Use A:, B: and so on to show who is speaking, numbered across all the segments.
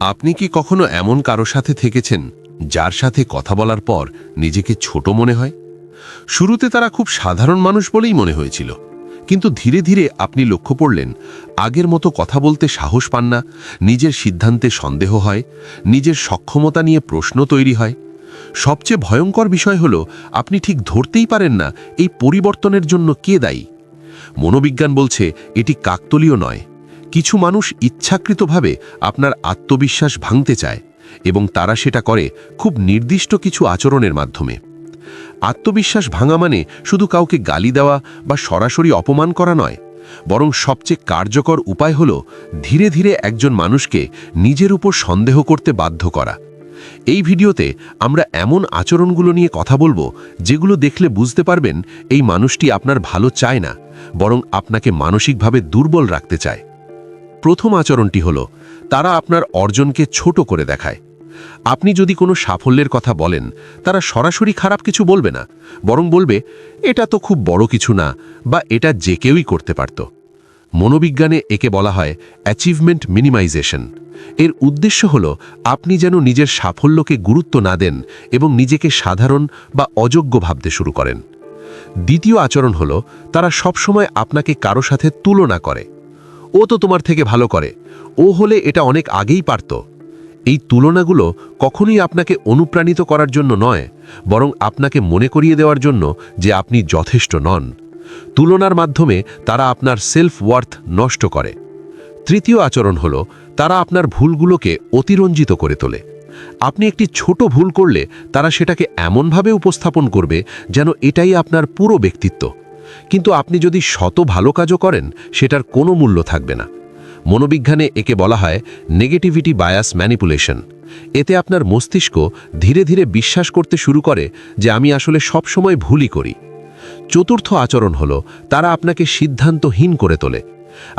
A: আপনি কি কখনো এমন কারো সাথে থেকেছেন যার সাথে কথা বলার পর নিজেকে ছোট মনে হয়? শুরুতে তারা খুব সাধারণ মানুষ বলেই মনে হয়েছিল, কিন্তু ধীরে ধীরে আপনি লক্ষ্য করলেন আগের মতো কথা বলতে সাহস পান না, নিজের সিদ্ধান্তে সন্দেহ হয়, নিজের সক্ষমতা নিয়ে প্রশ্ন তৈরি হয়। সবচেয়ে ভয়ঙ্কর বিষয় হলো আপনি ঠিক ধরতেই পারেন না এই পরিবর্তনের জন্য কে দায়ী। মনোবিজ্ঞান বলছে এটি কাকতালীয় নয়। কিছু মানুষ ইচ্ছাকৃতভাবে আপনার আত্মবিশ্বাস ভাঙতে চায় এবং তারা সেটা করে খুব নির্দিষ্ট কিছু আচরণের মাধ্যমে। আত্মবিশ্বাস ভাঙা মানে শুধু কাউকে গালি দেওয়া বা সরাসরি অপমান করা নয়, বরং সবচেয়ে কার্যকর উপায় হল ধীরে ধীরে একজন মানুষকে নিজের উপর সন্দেহ করতে বাধ্য করা। এই ভিডিওতে আমরা এমন আচরণগুলো নিয়ে কথা বলবো যেগুলো দেখলে বুঝতে পারবেন এই মানুষটি আপনার ভালো চায় না, বরং আপনাকে মানসিকভাবে দুর্বল রাখতে চায়। প্রথম আচরণটি হলো তারা আপনার অর্জনকে ছোট করে দেখায়। আপনি যদি কোনো সাফল্যের কথা বলেন, তারা সরাসরি খারাপ কিছু বলবে না, বরং বলবে এটা তো খুব বড় কিছু না, বা এটা যে কেউই করতে পারত। মনোবিজ্ঞানে একে বলা হয় অ্যাচিভমেন্ট মিনিমাইজেশন। এর উদ্দেশ্য হল আপনি যেন নিজের সাফল্যকে গুরুত্ব না দেন এবং নিজেকে সাধারণ বা অযোগ্য ভাবতে শুরু করেন। দ্বিতীয় আচরণ হল তারা সবসময় আপনাকে কারো সাথে তুলনা করে। ও তো তোমার থেকে ভালো করে, ও হলে এটা অনেক আগেই পারত। এই তুলনাগুলো কখনোই আপনাকে অনুপ্রাণিত করার জন্য নয়, বরং আপনাকে মনে করিয়ে দেওয়ার জন্য যে আপনি যথেষ্ট নন। তুলনার মাধ্যমে তারা আপনার সেলফ ওয়ার্থ নষ্ট করে। তৃতীয় আচরণ হল তারা আপনার ভুলগুলোকে অতিরঞ্জিত করে তোলে। আপনি একটি ছোট ভুল করলে তারা সেটাকে এমনভাবে উপস্থাপন করবে যেন এটাই আপনার পুরো ব্যক্তিত্ব। কিন্তু আপনি যদি শত ভালো কাজও করেন, সেটার কোনো মূল্য থাকবে না। মনোবিজ্ঞানে একে বলা হয় নেগেটিভিটি বায়াস ম্যানিপুলেশন। এতে আপনার মস্তিষ্ক ধীরে ধীরে বিশ্বাস করতে শুরু করে যে আমি আসলে সবসময় ভুলই করি। চতুর্থ আচরণ হল তারা আপনাকে সিদ্ধান্তহীন করে তোলে।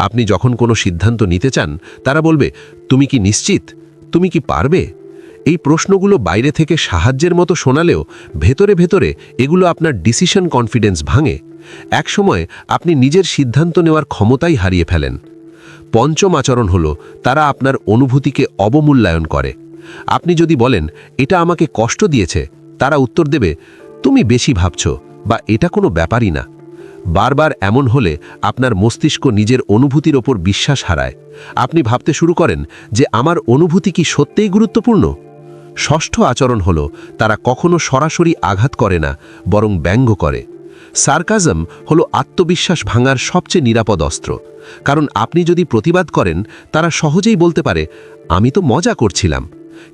A: আপনি যখন কোনো সিদ্ধান্ত নিতে চান, তারা বলবে তুমি কি নিশ্চিত, তুমি কি পারবে? এই প্রশ্নগুলো বাইরে থেকে সাহায্যের মতো শোনালেও ভেতরে ভেতরে এগুলো আপনার ডিসিশন কনফিডেন্স ভাঙে। একসময় আপনি নিজের সিদ্ধান্ত নেওয়ার ক্ষমতাই হারিয়ে ফেলেন। পঞ্চম আচরণ হল তারা আপনার অনুভূতিকে অবমূল্যায়ন করে। আপনি যদি বলেন এটা আমাকে কষ্ট দিয়েছে, তারা উত্তর দেবে তুমি বেশি ভাবছ, বা এটা কোনো ব্যাপারই না। বারবার এমন হলে আপনার মস্তিষ্ক নিজের অনুভূতির ওপর বিশ্বাস হারায়। আপনি ভাবতে শুরু করেন যে আমার অনুভূতি কি সত্যিই গুরুত্বপূর্ণ। ষষ্ঠ আচরণ হল তারা কখনো সরাসরি আঘাত করে না, বরং ব্যঙ্গ করে। সার্কাজম হলো আত্মবিশ্বাস ভাঙার সবচেয়ে নিরাপদ অস্ত্র, কারণ আপনি যদি প্রতিবাদ করেন, তারা সহজেই বলতে পারে আমি তো মজা করছিলাম।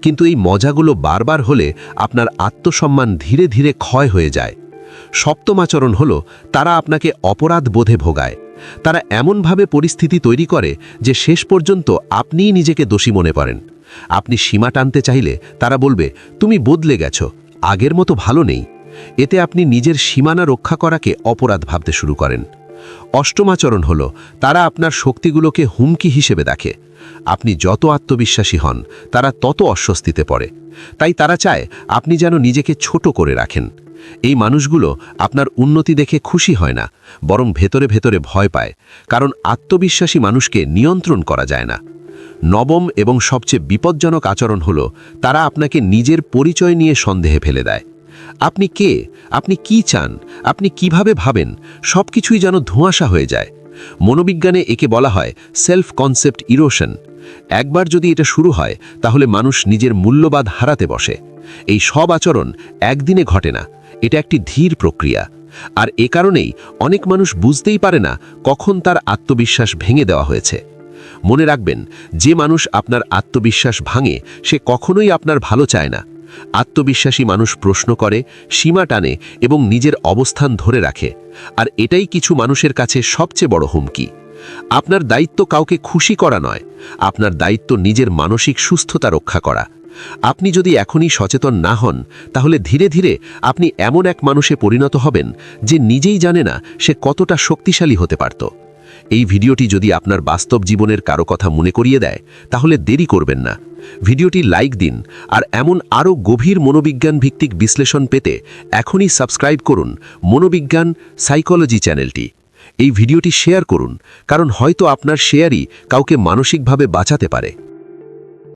A: কিন্তু এই মজাগুলো বারবার হলে আপনার আত্মসম্মান ধীরে ধীরে ক্ষয় হয়ে যায়। সপ্তম আচরণ হল তারা আপনাকে অপরাধ বোধে ভোগায়। তারা এমনভাবে পরিস্থিতি তৈরি করে যে শেষ পর্যন্ত আপনিই নিজেকে দোষী মনে করেন। আপনি সীমা টানতে চাইলে তারা বলবে তুমি বদলে গেছো, আগের মতো ভালো নেই। এতে আপনি নিজের সীমানা রক্ষা করাকে অপরাধ ভাবতে শুরু করেন। অষ্টম আচরণ হল তারা আপনার শক্তিগুলোকে হুমকি হিসেবে দেখে। আপনি যত আত্মবিশ্বাসী হন, তারা তত অস্বস্তিতে পড়ে। তাই তারা চায় আপনি যেন নিজেকে ছোট করে রাখেন। এই মানুষগুলো আপনার উন্নতি দেখে খুশি হয় না, বরং ভেতরে ভেতরে ভয় পায়, কারণ আত্মবিশ্বাসী মানুষকে নিয়ন্ত্রণ করা যায় না। নবম এবং সবচেয়ে বিপজ্জনক আচরণ হল তারা আপনাকে নিজের পরিচয় নিয়ে সন্দেহে ফেলে দেয়। আপনি কে, আপনি কি চান, আপনি কিভাবে ভাবেন, সব কিছুই যেন ধোঁয়াশা হয়ে যায়। মনোবিজ্ঞানে একে বলা হয় সেলফ কনসেপ্ট ইরোশন। একবার যদি এটা শুরু হয়, তাহলে মানুষ নিজের মূল্যবাদ হারাতে বসে। এই সব আচরণ একদিনে ঘটে না, এটা একটি ধীর প্রক্রিয়া। আর এ কারণেই অনেক মানুষ বুঝতেই পারে না কখন তার আত্মবিশ্বাস ভেঙে দেওয়া হয়েছে। মনে রাখবেন, যে মানুষ আপনার আত্মবিশ্বাস ভাঙে, সে কখনোই আপনার ভালো চায় না। আত্মবিশ্বাসী মানুষ প্রশ্ন করে, সীমা টানে এবং নিজের অবস্থান ধরে রাখে। আর এটাই কিছু মানুষের কাছে সবচেয়ে বড় হুমকি। আপনার দায়িত্ব কাউকে খুশি করা নয়, আপনার দায়িত্ব নিজের মানসিক সুস্থতা রক্ষা করা। আপনি যদি এখনই সচেতন না হন, তাহলে ধীরে ধীরে আপনি এমন এক মানুষে পরিণত হবেন যে নিজেই জানে না সে কতটা শক্তিশালী হতে পারত। এই ভিডিওটি যদি আপনার বাস্তব জীবনের কারো কথা মনে করিয়ে দেয়, তাহলে দেরি করবেন না, ভিডিওটি লাইক দিন। আর এমন আরও গভীর মনোবিজ্ঞান ভিত্তিক বিশ্লেষণ পেতে এখনই সাবস্ক্রাইব করুন মনোবিজ্ঞান সাইকোলজি চ্যানেলটি। এই ভিডিওটি শেয়ার করুন, কারণ হয়তো আপনার শেয়ারই কাউকে মানসিকভাবে বাঁচাতে পারে।